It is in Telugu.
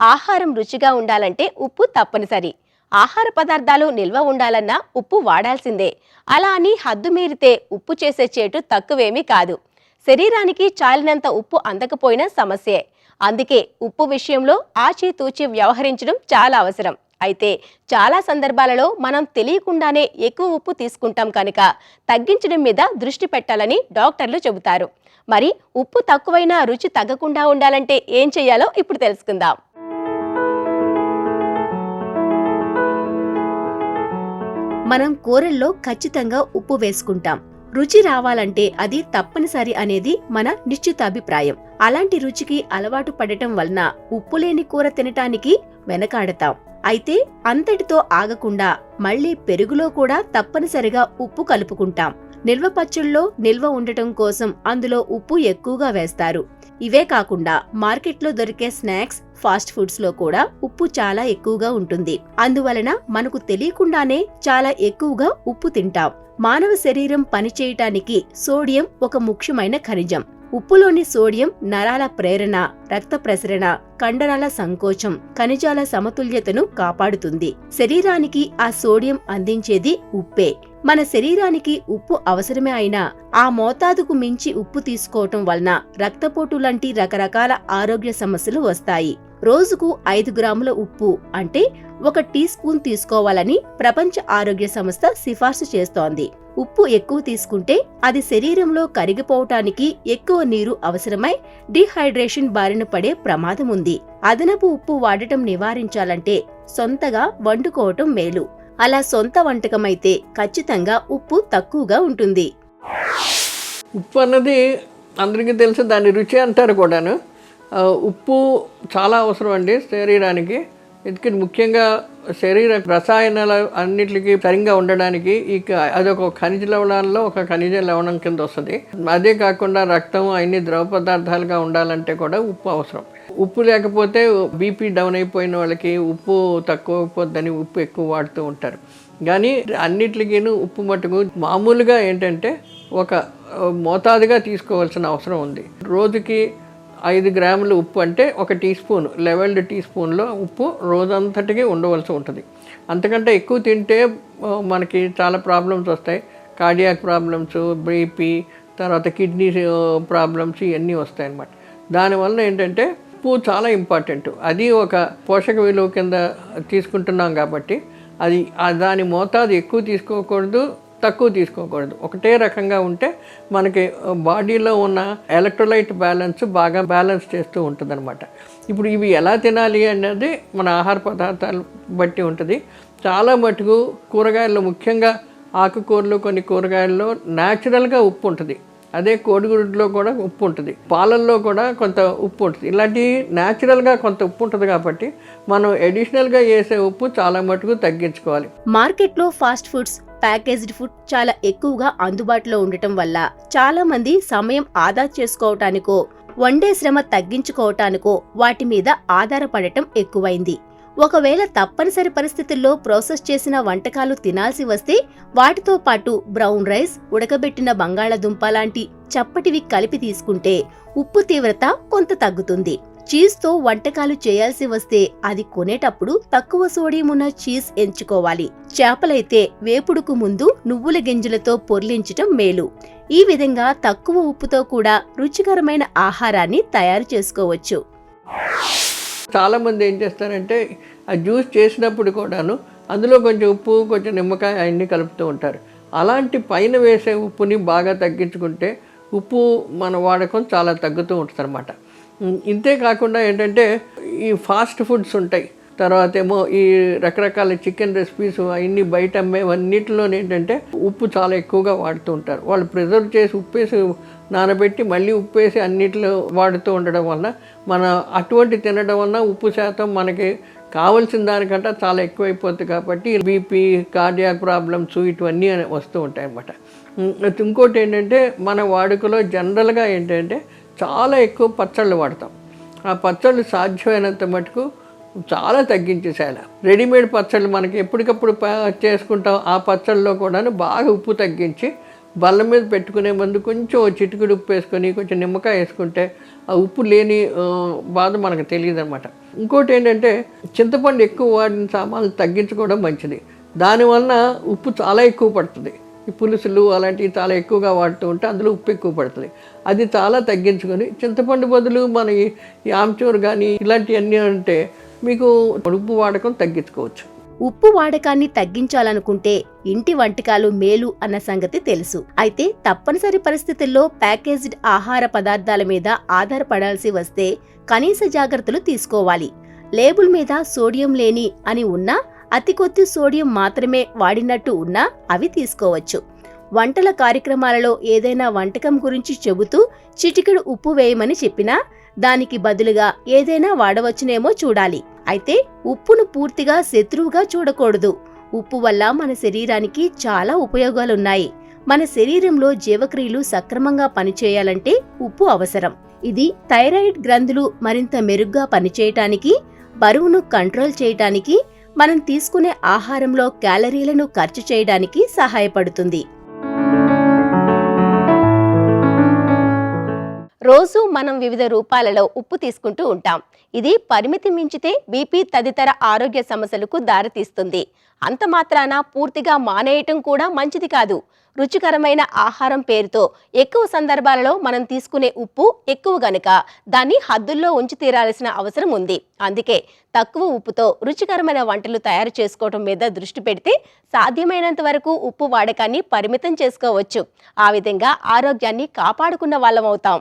ఆహారం రుచిగా ఉండాలంటే ఉప్పు తప్పనిసరి. ఆహార పదార్థాలు నిల్వ ఉండాలన్నా ఉప్పు వాడాల్సిందే. అలా అని హద్దు మీరితే ఉప్పు చేసే చేటు తక్కువేమీ కాదు. శరీరానికి చాలినంత ఉప్పు అందకపోయినా సమస్యే. అందుకే ఉప్పు విషయంలో ఆచితూచి వ్యవహరించడం చాలా అవసరం. అయితే చాలా సందర్భాలలో మనం తెలియకుండానే ఎక్కువ ఉప్పు తీసుకుంటాం కనుక తగ్గించడం మీద దృష్టి పెట్టాలని డాక్టర్లు చెబుతారు. మరి ఉప్పు తక్కువైనా రుచి తగ్గకుండా ఉండాలంటే ఏం చేయాలో ఇప్పుడు తెలుసుకుందాం. మనం కూరల్లో ఖచ్చితంగా ఉప్పు వేసుకుంటాం. రుచి రావాలంటే అది తప్పనిసరి అనేది మన నిశ్చితాభిప్రాయం. అలాంటి రుచికి అలవాటు పడటం వలన ఉప్పు లేని కూర తినటానికి వెనకాడతాం. అయితే అంతటితో ఆగకుండా మళ్లీ పెరుగులో కూడా తప్పనిసరిగా ఉప్పు కలుపుకుంటాం. నిల్వ పచ్చళ్ళలో నిల్వ ఉండటం కోసం అందులో ఉప్పు ఎక్కువగా వేస్తారు. ఇవే కాకుండా మార్కెట్లో దొరికే స్నాక్స్, ఫాస్ట్ ఫుడ్స్ లో కూడా ఉప్పు చాలా ఎక్కువగా ఉంటుంది. అందువలన మనకు తెలియకుండానే చాలా ఎక్కువగా ఉప్పు తింటాం. మానవ శరీరం పనిచేయటానికి సోడియం ఒక ముఖ్యమైన ఖనిజం. ఉప్పులోని సోడియం నరాల ప్రేరణ, రక్త ప్రసరణ, కండరాల సంకోచం, ఖనిజాల సమతుల్యతను కాపాడుతుంది. శరీరానికి ఆ సోడియం అందించేది ఉప్పే. మన శరీరానికి ఉప్పు అవసరమే అయినా ఆ మోతాదుకు మించి ఉప్పు తీసుకోవటం వలన రక్తపోటు లాంటి రకరకాల ఆరోగ్య సమస్యలు వస్తాయి. రోజుకు 5 గ్రాముల ఉప్పు అంటే 1 టీ స్పూన్ తీసుకోవాలని ప్రపంచ ఆరోగ్య సంస్థ సిఫార్సు చేస్తోంది. ఉప్పు ఎక్కువ తీసుకుంటే అది శరీరంలో కరిగిపోవటానికి ఎక్కువ నీరు అవసరమై డీహైడ్రేషన్ బారిన పడే ప్రమాదం ఉంది. అదనపు ఉప్పు వాడటం నివారించాలంటే సొంతగా వండుకోవటం మేలు. అలా సొంత వంటకమైతే ఖచ్చితంగా ఉప్పు తక్కువగా ఉంటుంది. ఉప్పు అన్నది అందరికీ తెలుసు, దాని రుచి అంటారు కూడాను. ఉప్పు చాలా అవసరం అండి శరీరానికి. ఎందుకంటే ముఖ్యంగా శరీర రసాయనాలు అన్నిటికీ సరిగ్గా ఉండడానికి అదొక ఖనిజ లవణాల్లో ఒక ఖనిజ లవణం కింద వస్తుంది. అదే కాకుండా రక్తం అన్ని ద్రవ పదార్థాలుగా ఉండాలంటే కూడా ఉప్పు అవసరం. ఉప్పు లేకపోతే బీపీ డౌన్ అయిపోయిన వాళ్ళకి ఉప్పు తక్కువ అయిపోద్దని ఉప్పు ఎక్కువ వాడుతూ ఉంటారు. కానీ అన్నిటికీను ఉప్పు మటుకు మామూలుగా ఏంటంటే ఒక మోతాదుగా తీసుకోవాల్సిన అవసరం ఉంది. రోజుకి 5 గ్రాములు ఉప్పు అంటే 1 టీ స్పూన్, లెవెల్డ్ టీ స్పూన్లో ఉప్పు రోజంతటికి ఉండవలసి ఉంటుంది. అంతకంటే ఎక్కువ తింటే మనకి చాలా ప్రాబ్లమ్స్ వస్తాయి. కార్డియాక్ ప్రాబ్లమ్స్, బీపీ, తర్వాత కిడ్నీ ప్రాబ్లమ్స్ ఇవన్నీ వస్తాయి అన్నమాట. దానివల్ల ఏంటంటే ఉప్పు చాలా ఇంపార్టెంట్. అది ఒక పోషక విలువ కింద తీసుకుంటున్నాం కాబట్టి దాని మోతాదు ఎక్కువ తీసుకోకూడదు, తక్కువ తీసుకోకూడదు. ఒకటే రకంగా ఉంటే మనకి బాడీలో ఉన్న ఎలక్ట్రోలైట్ బ్యాలెన్స్ బాగా బ్యాలెన్స్ చేస్తూ ఉంటుంది అనమాట. ఇప్పుడు ఇవి ఎలా తినాలి అనేది మన ఆహార పదార్థాలు బట్టి ఉంటుంది. చాలా మటుకు కూరగాయల్లో, ముఖ్యంగా ఆకుకూరలు, కొన్ని కూరగాయల్లో న్యాచురల్గా ఉప్పు ఉంటుంది. అదే కోడిగుడ్లో కూడా ఉప్పు ఉంటుంది, పాలల్లో కూడా కొంత ఉప్పు ఉంటుంది. ఇలాంటి న్యాచురల్గా కొంత ఉప్పు ఉంటుంది కాబట్టి మనం అడిషనల్గా వేసే ఉప్పు చాలా మటుకు తగ్గించుకోవాలి. మార్కెట్లో ఫాస్ట్ ఫుడ్స్, ప్యాకేజ్డ్ ఫుడ్ చాలా ఎక్కువగా అందుబాటులో ఉండటం వల్ల చాలా మంది సమయం ఆదా చేసుకోవటానికో, వండే శ్రమ తగ్గించుకోవటానికో వాటి మీద ఆధారపడటం ఎక్కువైంది. ఒకవేళ తప్పనిసరి పరిస్థితుల్లో ప్రాసెస్ చేసిన వంటకాలు తినాల్సి వస్తే వాటితో పాటు బ్రౌన్ రైస్, ఉడకబెట్టిన బంగాళాదుంప లాంటి చప్పటివి కలిపి తీసుకుంటే ఉప్పు తీవ్రత కొంత తగ్గుతుంది. చీజ్తో వంటకాలు చేయాల్సి వస్తే అది కొనేటప్పుడు తక్కువ సోడియం ఉన్న చీజ్ ఎంచుకోవాలి. చేపలైతే వేపుడుకు ముందు నువ్వుల గింజలతో పొర్లించటం మేలు. ఈ విధంగా తక్కువ ఉప్పుతో కూడా రుచికరమైన ఆహారాన్ని తయారు చేసుకోవచ్చు. చాలామంది ఏం చేస్తారంటే ఆ జ్యూస్ చేసినప్పుడు కూడాను అందులో కొంచెం ఉప్పు, కొంచెం నిమ్మకాయ అన్నీ కలుపుతూ ఉంటారు. అలాంటి పైన వేసే ఉప్పుని బాగా తగ్గించుకుంటే ఉప్పు మన వాడకం చాలా తగ్గుతూ ఉంటుంది అన్నమాట. ఇంతే కాకుండా ఏంటంటే ఈ ఫాస్ట్ ఫుడ్స్ ఉంటాయి, తర్వాత ఏమో ఈ రకరకాల చికెన్ రెసిపీస్ అన్నీ బయట అమ్మేవన్నిటిలో ఏంటంటే ఉప్పు చాలా ఎక్కువగా వాడుతూ ఉంటారు. వాళ్ళు ప్రిజర్వ్ చేసి ఉప్పేసి నానబెట్టి మళ్ళీ ఉప్పేసి అన్నిటిలో వాడుతూ ఉండడం వల్ల అటువంటి తినడం వల్ల ఉప్పు శాతం మనకి కావాల్సిన దానికంటే చాలా ఎక్కువైపోతుంది. కాబట్టి బీపీ, కార్డియాక్ ప్రాబ్లమ్స్ ఇటువన్నీ వస్తూ ఉంటాయి అన్నమాట. ఇంకోటి ఏంటంటే మన వాడుకలో జనరల్గా ఏంటంటే చాలా ఎక్కువ పచ్చళ్ళు వాడతాం. ఆ పచ్చళ్ళు సాధ్యమైనంత మటుకు చాలా తగ్గించేసేయాలి. రెడీమేడ్ పచ్చళ్ళు మనకి ఎప్పటికప్పుడు చేసుకుంటాం, ఆ పచ్చళ్ళలో కూడా బాగా ఉప్పు తగ్గించి బల్ల మీద పెట్టుకునే ముందు కొంచెం ఓ చిటికెడు ఉప్పు వేసుకొని కొంచెం నిమ్మకాయ వేసుకుంటే ఆ ఉప్పు లేని బాధ మనకు తెలియదు అనమాట. ఇంకోటి ఏంటంటే చింతపండు ఎక్కువ వాడిన సామాన్లు తగ్గించుకోవడం మంచిది. దానివల్ల ఉప్పు చాలా ఎక్కువ పడుతుంది. ఈ పులుసులు అలాంటివి చాలా ఎక్కువగా వాడుతూ ఉంటే అందులో ఉప్పు ఎక్కువ పడుతుంది. అది చాలా తగ్గించుకొని చింతపండు బదులు మన ఈ ఆమ్చూరు కానీ ఇలాంటివన్నీ అంటే మీకు ఉప్పు వాడకం తగ్గించుకోవచ్చు. ఉప్పు వాడకాన్ని తగ్గించాలనుకుంటే ఇంటి వంటకాలు మేలు అన్న సంగతి తెలుసు. అయితే తప్పనిసరి పరిస్థితుల్లో ప్యాకేజ్డ్ ఆహార పదార్థాల మీద ఆధారపడాల్సి వస్తే కనీస జాగ్రత్తలు తీసుకోవాలి. లేబుల్ మీద సోడియం లేని అని ఉన్నా, అతి కొద్ది సోడియం మాత్రమే వాడినట్టు ఉన్నా అవి తీసుకోవచ్చు. వంటల కార్యక్రమాలలో ఏదైనా వంటకం గురించి చెబుతూ చిటికెడు ఉప్పు వేయమని చెప్పినా దానికి బదులుగా ఏదైనా వాడవచ్చునేమో చూడాలి. అయితే ఉప్పును పూర్తిగా శత్రువుగా చూడకూడదు. ఉప్పు వల్ల మన శరీరానికి చాలా ఉపయోగాలున్నాయి. మన శరీరంలో జీవక్రియలు సక్రమంగా పనిచేయాలంటే ఉప్పు అవసరం. ఇది థైరాయిడ్ గ్రంథులు మరింత మెరుగ్గా పనిచేయటానికి, బరువును కంట్రోల్ చేయటానికి, మనం తీసుకునే ఆహారంలో క్యాలరీలను ఖర్చు చేయడానికి సహాయపడుతుంది. రోజు మనం వివిధ రూపాలలో ఉప్పు తీసుకుంటూ ఉంటాం. ఇది పరిమితి మించితే బీపీ తదితర ఆరోగ్య సమస్యలకు దారితీస్తుంది. అంత మాత్రాన పూర్తిగా మానేయటం కూడా మంచిది కాదు. రుచికరమైన ఆహారం పేరుతో ఎక్కువ సందర్భాలలో మనం తీసుకునే ఉప్పు ఎక్కువ గనుక దాన్ని హద్దుల్లో ఉంచి తీరాల్సిన అవసరం ఉంది. అందుకే తక్కువ ఉప్పుతో రుచికరమైన వంటలు తయారు చేసుకోవటం మీద దృష్టి పెడితే సాధ్యమైనంత వరకు ఉప్పు వాడకాన్ని పరిమితం చేసుకోవచ్చు. ఆ విధంగా ఆరోగ్యాన్ని కాపాడుకున్న వాళ్ళమవుతాం.